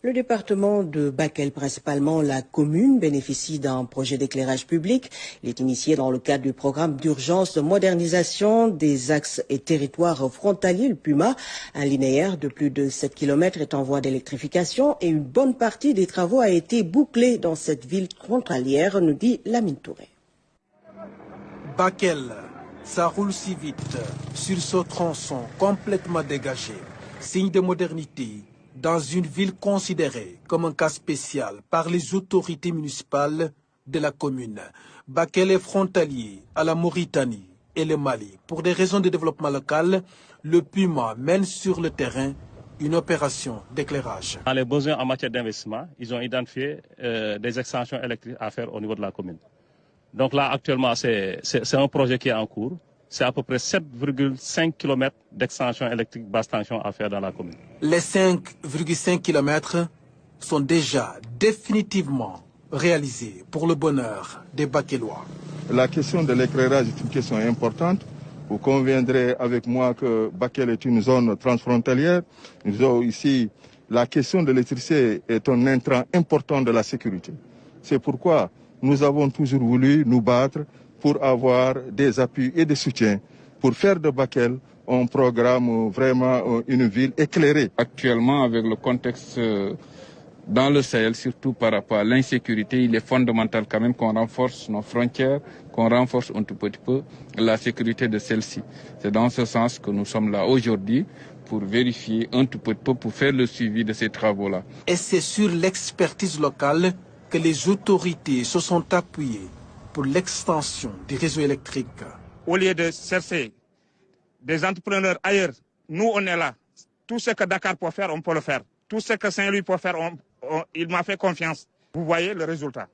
Le département de Bakel, principalement la commune, bénéficie d'un projet d'éclairage public. Il est initié dans le cadre du programme d'urgence de modernisation des axes et territoires frontaliers, le PUMA. Un linéaire de plus de 7 km est en voie d'électrification et une bonne partie des travaux a été bouclée dans cette ville frontalière, nous dit Lamine Touré. Bakel, ça roule si vite sur ce tronçon complètement dégagé, signe de modernité dans une ville considérée comme un cas spécial par les autorités municipales de la commune. Bakel est frontalier à la Mauritanie et le Mali. Pour des raisons de développement local, le PUMA mène sur le terrain une opération d'éclairage. Dans les besoins en matière d'investissement, ils ont identifié des extensions électriques à faire au niveau de la commune. Donc là, actuellement, c'est un projet qui est en cours. C'est à peu près 7,5 km d'extension électrique basse tension à faire dans la commune. Les 5,5 km sont déjà définitivement réalisés pour le bonheur des Bakelois. La question de l'éclairage est une question importante. Vous conviendrez avec moi que Bakel est une zone transfrontalière. Nous avons ici, la question de l'électricité est un intrant important de la sécurité. C'est pourquoi nous avons toujours voulu nous battre pour avoir des appuis et des soutiens, pour faire de Bakel un programme vraiment une ville éclairée. Actuellement, avec le contexte dans le Sahel, surtout par rapport à l'insécurité, il est fondamental quand même qu'on renforce nos frontières, qu'on renforce un tout petit peu la sécurité de celles-ci. C'est dans ce sens que nous sommes là aujourd'hui pour vérifier un tout petit peu, pour faire le suivi de ces travaux-là. Et c'est sur l'expertise locale que les autorités se sont appuyées pour l'extension des réseaux électriques. Au lieu de chercher des entrepreneurs ailleurs, nous on est là. Tout ce que Dakar peut faire, on peut le faire. Tout ce que Saint-Louis peut faire, il m'a fait confiance. Vous voyez le résultat.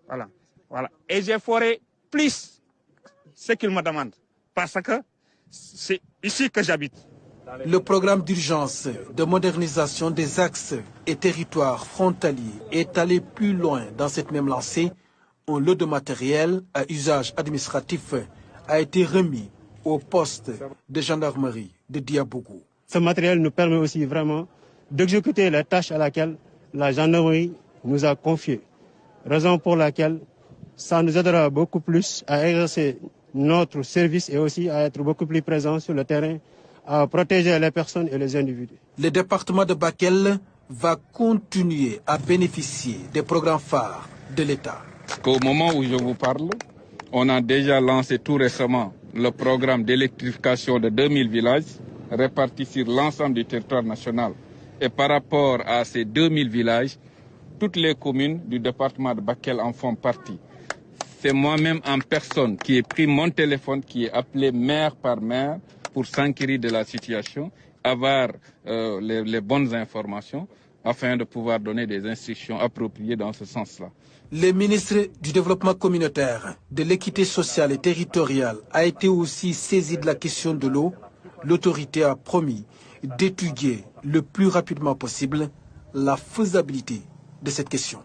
Voilà. Et j'ai foré plus ce qu'il me demande. Parce que c'est ici que j'habite. Le programme d'urgence de modernisation des axes et territoires frontaliers est allé plus loin dans cette même lancée. Un lot de matériel à usage administratif a été remis au poste de gendarmerie de Diabougou. Ce matériel nous permet aussi vraiment d'exécuter les tâches à laquelle la gendarmerie nous a confiées. Raison pour laquelle ça nous aidera beaucoup plus à exercer notre service et aussi à être beaucoup plus présents sur le terrain, à protéger les personnes et les individus. Le département de Bakel va continuer à bénéficier des programmes phares de l'État. Au moment où je vous parle, on a déjà lancé tout récemment le programme d'électrification de 2000 villages répartis sur l'ensemble du territoire national. Et par rapport à ces 2000 villages, toutes les communes du département de Bakel en font partie. C'est moi-même en personne qui ai pris mon téléphone, qui ai appelé maire par maire pour s'enquérir de la situation, avoir les bonnes informations afin de pouvoir donner des instructions appropriées dans ce sens-là. Le ministre du Développement communautaire, de l'équité sociale et territoriale a été aussi saisi de la question de l'eau. L'autorité a promis d'étudier le plus rapidement possible la faisabilité de cette question.